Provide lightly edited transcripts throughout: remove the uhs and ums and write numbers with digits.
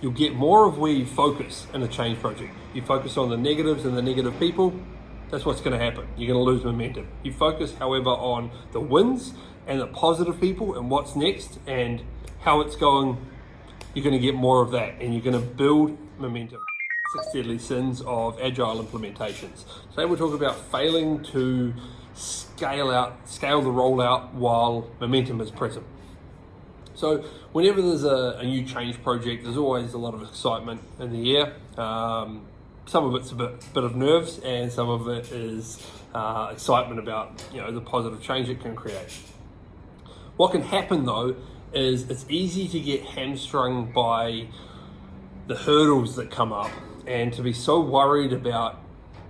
You'll get more of where you focus in a change project. You focus on the negatives and the negative people, that's what's going to happen. You're going to lose momentum. You focus, however, on the wins and the positive people and what's next and how it's going, you're going to get more of that and you're going to build momentum. 6 deadly sins of agile implementations. Today we'll talk about failing to scale the rollout while momentum is present. So whenever there's a new change project, there's always a lot of excitement in the air. Some of it's a bit of nerves, and some of it is excitement about the positive change it can create. What can happen though is it's easy to get hamstrung by the hurdles that come up, and to be so worried about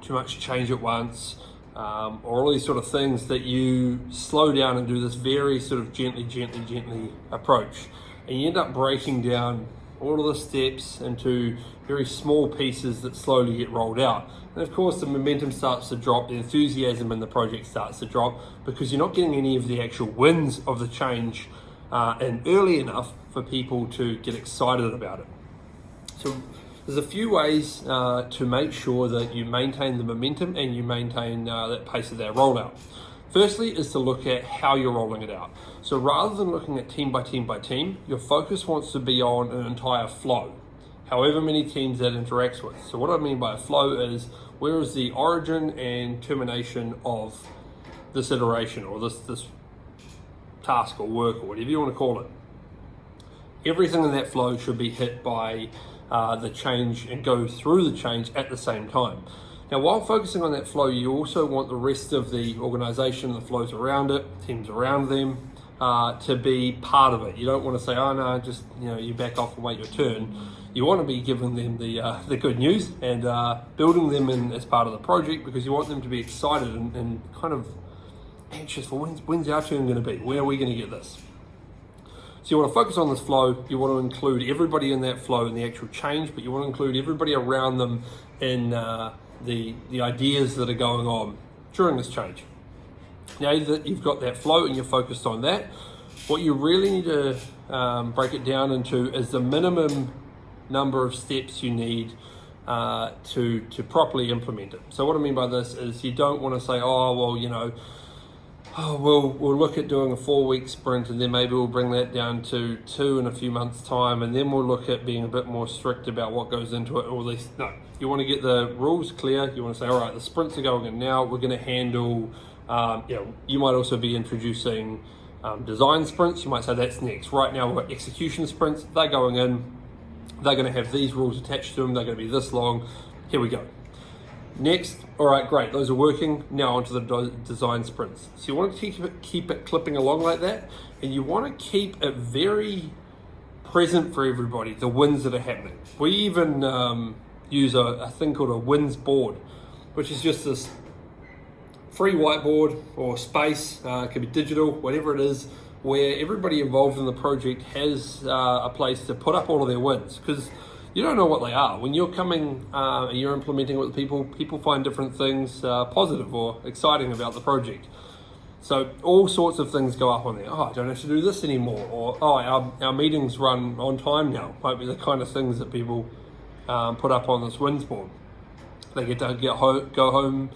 too much change at once, or all these sort of things, that you slow down and do this very sort of gently approach, and you end up breaking down all of the steps into very small pieces that slowly get rolled out. And of course the momentum starts to drop, the enthusiasm in the project starts to drop, because you're not getting any of the actual wins of the change in early enough for people to get excited about it. So there's a few ways to make sure that you maintain the momentum and you maintain that pace of that rollout. Firstly is to look at how you're rolling it out. So rather than looking at team by team, your focus wants to be on an entire flow, however many teams that interacts with. So what I mean by a flow is, where is the origin and termination of this iteration or this task or work or whatever you want to call it. Everything in that flow should be hit by the change and go through the change at the same time. Now, while focusing on that flow, you also want the rest of the organization, the flows around it, teams around them, to be part of it. You don't want to say, oh no, just you back off and wait your turn. You want to be giving them the good news and building them in as part of the project, because you want them to be excited and kind of anxious for when's our turn going to be? When are we going to get this? So you want to focus on this flow. You want to include everybody in that flow in the actual change, but you want to include everybody around them in the ideas that are going on during this change. Now that you've got that flow and you're focused on that, what you really need to break it down into is the minimum number of steps you need to properly implement it. So what I mean by this is, you don't want to say, we'll look at doing a 4-week sprint, and then maybe we'll bring that down to 2 in a few months' time, and then we'll look at being a bit more strict about what goes into it. Or at least, no, you want to get the rules clear. You want to say, all right, the sprints are going in now. We're going to handle. You might also be introducing design sprints. You might say that's next. Right now we've got execution sprints. They're going in. They're going to have these rules attached to them. They're going to be this long. Here we go. Next, all right, great, those are working. Now onto the design sprints. So you want to keep it clipping along like that, and you want to keep it very present for everybody, the wins that are happening. We even use a thing called a wins board, which is just this free whiteboard or space, it could be digital, whatever it is, where everybody involved in the project has a place to put up all of their wins, because you don't know what they are. When you're coming and you're implementing it with people find different things positive or exciting about the project. So all sorts of things go up on there. Oh, I don't have to do this anymore. Or, oh, our meetings run on time now. Might be the kind of things that people put up on this wins board. They get to go home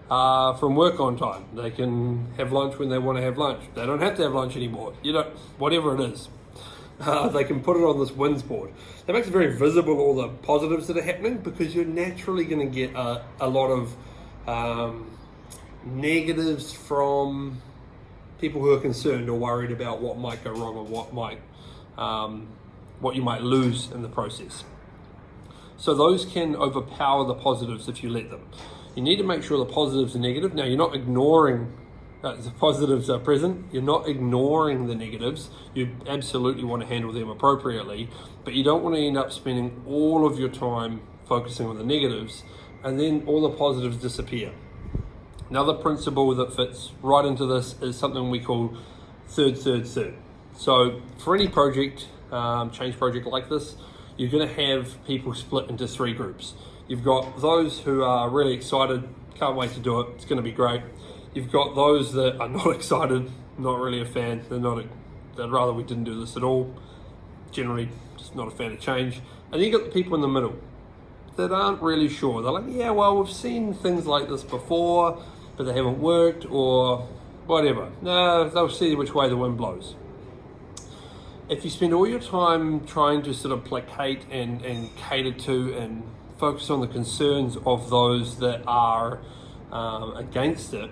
from work on time. They can have lunch when they want to have lunch. They don't have to have lunch anymore. Whatever it is. They can put it on this wins board. That makes it very visible, all the positives that are happening, because you're naturally going to get a lot of negatives from people who are concerned or worried about what might go wrong or what you might lose in the process. So those can overpower the positives if you let them. You need to make sure the positives are negative. Now, you're not ignoring the positives are present. You're not ignoring the negatives. You absolutely want to handle them appropriately, but you don't want to end up spending all of your time focusing on the negatives and then all the positives disappear. Another principle that fits right into this is something we call third. So for any project, change project like this, you're going to have people split into 3 groups. You've got those who are really excited, can't wait to do it, it's going to be great. You've got those that are not excited, not really a fan, they'd rather we didn't do this at all, generally just not a fan of change. And then you got the people in the middle that aren't really sure. They're like, yeah, well, we've seen things like this before, but they haven't worked, or whatever. No, they'll see which way the wind blows. If you spend all your time trying to sort of placate and cater to and focus on the concerns of those that are against it,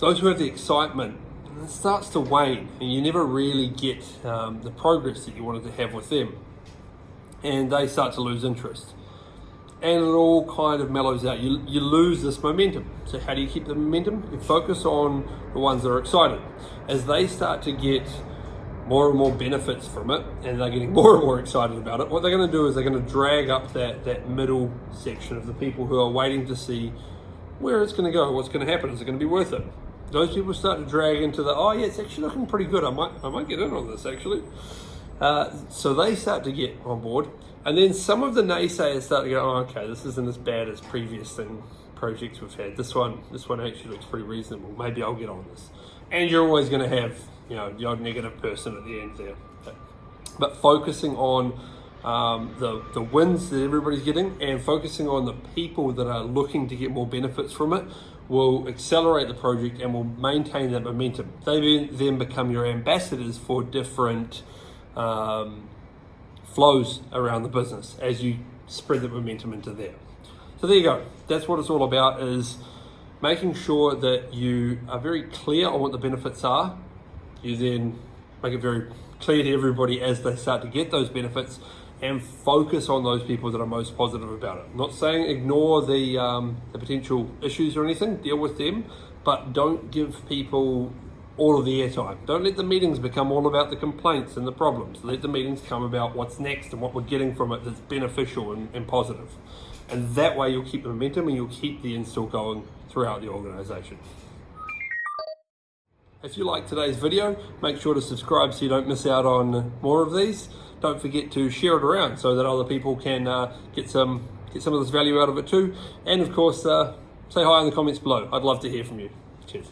those who have the excitement, it starts to wane, and you never really get the progress that you wanted to have with them, and they start to lose interest, and it all kind of mellows out. You lose this momentum. So how do you keep the momentum? You focus on the ones that are excited. As they start to get more and more benefits from it, and they're getting more and more excited about it, what they're going to do is they're going to drag up that middle section of the people who are waiting to see where it's going to go, what's going to happen, is it going to be worth it? Those people start to drag into the, oh yeah, it's actually looking pretty good, I might get in on this actually. So they start to get on board, and then some of the naysayers start to go, oh, okay, this isn't as bad as previous projects we've had. This one actually looks pretty reasonable. Maybe I'll get on this. And you're always going to have, the odd negative person at the end there. But focusing on the wins that everybody's getting, and focusing on the people that are looking to get more benefits from it, will accelerate the project and will maintain that momentum. They then become your ambassadors for different flows around the business as you spread the momentum into there. So there you go. That's what it's all about, is making sure that you are very clear on what the benefits are. You then make it very clear to everybody as they start to get those benefits, and focus on those people that are most positive about it. I'm not saying ignore the potential issues or anything, deal with them, but don't give people all of the airtime. Don't let the meetings become all about the complaints and the problems. Let the meetings come about what's next and what we're getting from it that's beneficial and positive. And that way you'll keep the momentum and you'll keep the install going throughout the organization. If you like today's video, make sure to subscribe so you don't miss out on more of these. Don't forget to share it around so that other people can get some of this value out of it too. And of course, say hi in the comments below. I'd love to hear from you. Cheers.